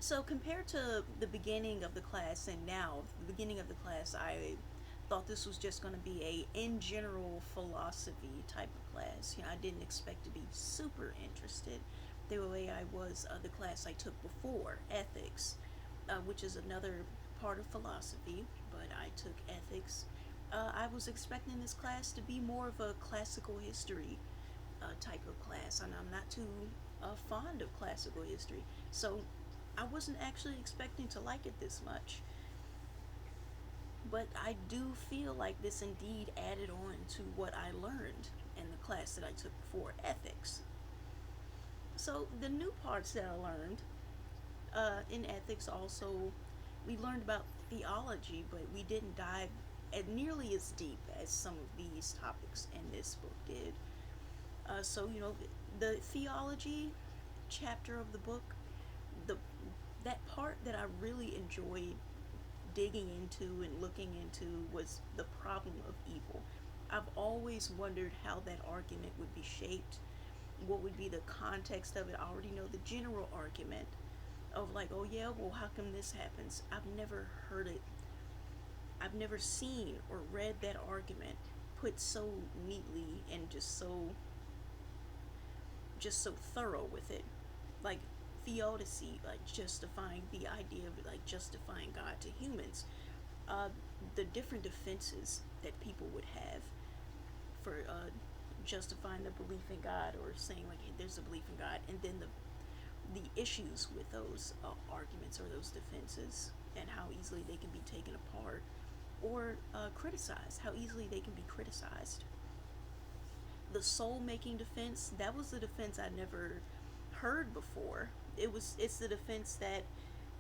So compared to the beginning of the class and now, the beginning of the class, I thought this was just going to be a in general philosophy type of class. I didn't expect to be super interested the way I was the class I took before, ethics, which is another part of philosophy, but I took ethics. I was expecting this class to be more of a classical history type of class, and I'm not too fond of classical history. So I wasn't actually expecting to like it this much. But I do feel like this indeed added on to what I learned in the class that I took before, ethics. So the new parts that I learned in ethics also, we learned about theology, but we didn't dive nearly as deep as some of these topics in this book did. So the theology chapter of the book, the that part that I really enjoyed digging into and looking into was the problem of evil. I've always wondered how that argument would be shaped, what would be the context of it. I already know the general argument of like, oh yeah, well, how come this happens? I've never heard it. I've never seen or read that argument put so neatly and just so thorough with it. Like theodicy, like justifying the idea of like justifying God to humans. uh, the different defenses that people would have for justifying the belief in God, or saying like, hey, there's a belief in God, and then the issues with those arguments or those defenses, and how easily they can be taken apart or criticized, how easily they can be criticized. The soul making defense, that was the defense I never heard before. It's the defense that,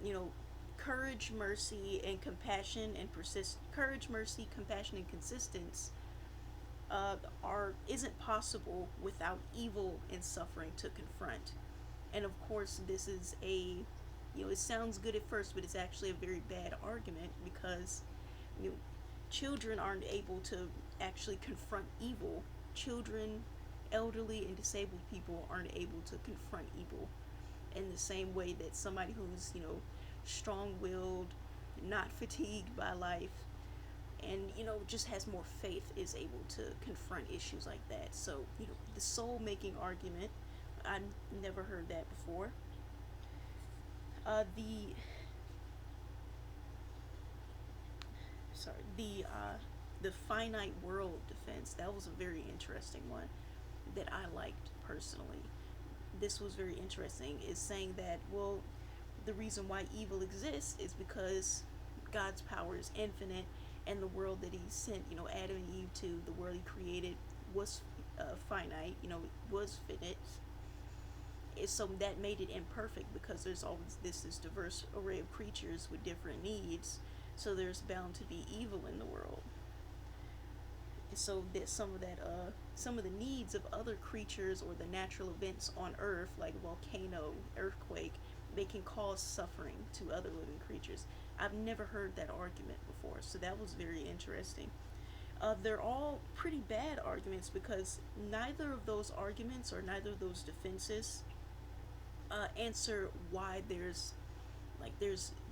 you know, courage, mercy, and compassion and persist courage, mercy, compassion, and consistence are isn't possible without evil and suffering to confront. And of course, this is it sounds good at first, but it's actually a very bad argument, because you know, children aren't able to actually confront evil. Children, elderly, and disabled people aren't able to confront evil in the same way that somebody who's, strong willed, not fatigued by life, and, just has more faith is able to confront issues like that. So, the soul making argument, I never heard that before. The the finite world defense, that was a very interesting one that I liked personally. This was very interesting, is saying that, well, the reason why evil exists is because God's power is infinite, and the world that he sent, Adam and Eve to, the world he created was finite, was finite. So that made it imperfect, because there's always this diverse array of creatures with different needs, so there's bound to be evil in the world. So that some of the needs of other creatures or the natural events on Earth, like volcano, earthquake, they can cause suffering to other living creatures. I've never heard that argument before, so that was very interesting. They're all pretty bad arguments, because neither of those arguments, or neither of those defenses answer why there's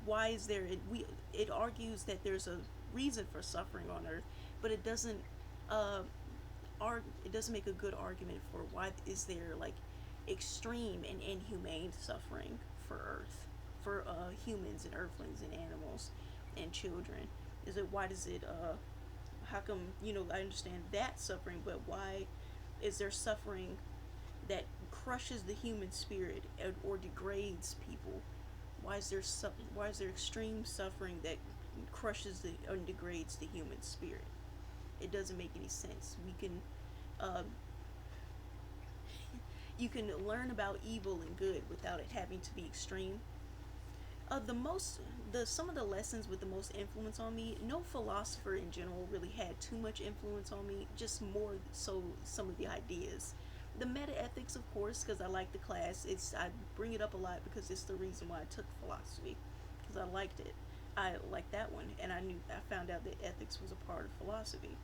why is there it argues that there's a reason for suffering on Earth, but uh, it doesn't make a good argument for why is there like extreme and inhumane suffering for Earth, for humans and Earthlings and animals and children. Is it why does it how come, I understand that suffering, but why is there suffering that crushes the human spirit, or degrades people? Why is there extreme suffering that crushes and degrades the human spirit? It doesn't make any sense. Uh, you can learn about evil and good without it having to be extreme. The most the Some of the lessons with the most influence on me, no philosopher in general really had too much influence on me, just more so some of the ideas. The meta ethics, of course, because I like the class. I bring it up a lot because it's the reason why I took philosophy, because I liked it. I liked that one, and I found out that ethics was a part of philosophy.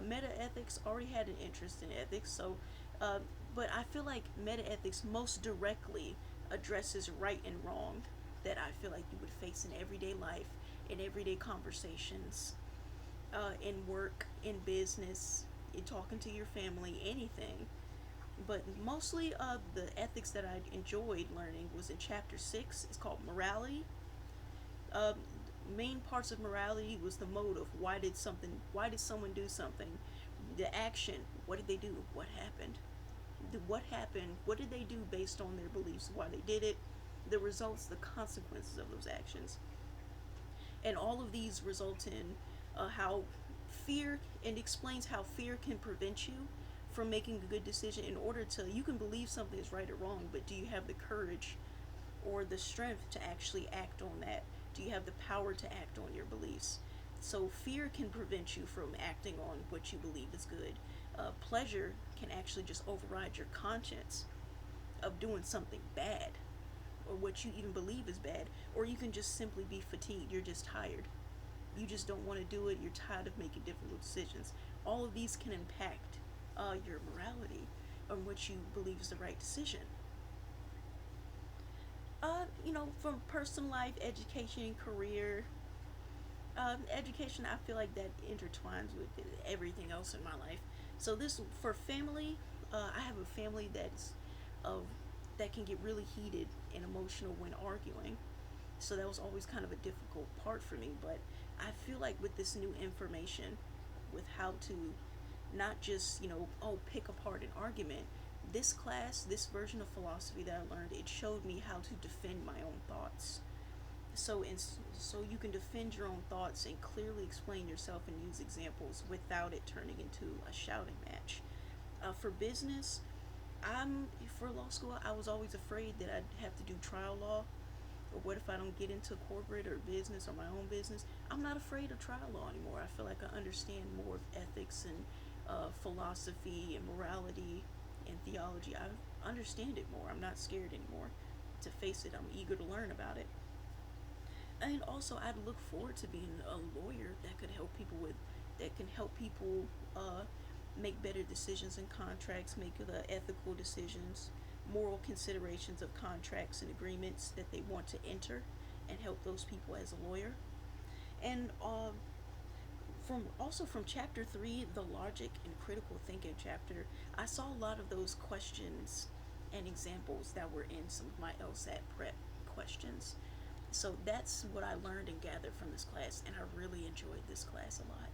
Meta ethics, already had an interest in ethics, so uh, but I feel like meta ethics most directly addresses right and wrong. that I feel like you would face in everyday life, in everyday conversations, in work, in business, in talking to your family, anything. But mostly, the ethics that I enjoyed learning was in chapter 6. It's called morality. um, Main parts of morality was the motive. Why did someone do something? The action. What did they do? What happened? What happened? What did they do based on their beliefs? Why they did it? The results, the consequences of those actions. And all of these result in how fear, and explains how fear can prevent you from making a good decision. In order to, you can believe something is right or wrong, but do you have the courage or the strength to actually act on that? Do you have the power to act on your beliefs? So fear can prevent you from acting on what you believe is good. Pleasure can actually just override your conscience of doing something bad, or what you even believe is bad. Or you can just simply be fatigued. You're just tired. You just don't want to do it. You're tired of making difficult decisions. All of these can impact your morality on what you believe is the right decision. From personal life, education, career, education, I feel like that intertwines with everything else in my life. So this, for family, I have a family of that can get really heated and emotional when arguing. So that was always kind of a difficult part for me. But I feel like with this new information, with how to not just pick apart an argument, this class, this version of philosophy that I learned, it showed me how to defend my own thoughts. So you can defend your own thoughts and clearly explain yourself and use examples without it turning into a shouting match. For business, I'm for law school. I was always afraid that I'd have to do trial law, or what if I don't get into corporate or business or my own business. I'm not afraid of trial law anymore. I feel like I understand more of ethics and philosophy and morality and theology. I understand it more. I'm not scared anymore to face it. I'm eager to learn about it. And also, I'd look forward to being a lawyer that can help people make better decisions in contracts, make the ethical decisions, moral considerations of contracts and agreements that they want to enter, and help those people as a lawyer. And from chapter 3, the logic and critical thinking chapter, I saw a lot of those questions and examples that were in some of my LSAT prep questions. So that's what I learned and gathered from this class, and I really enjoyed this class a lot.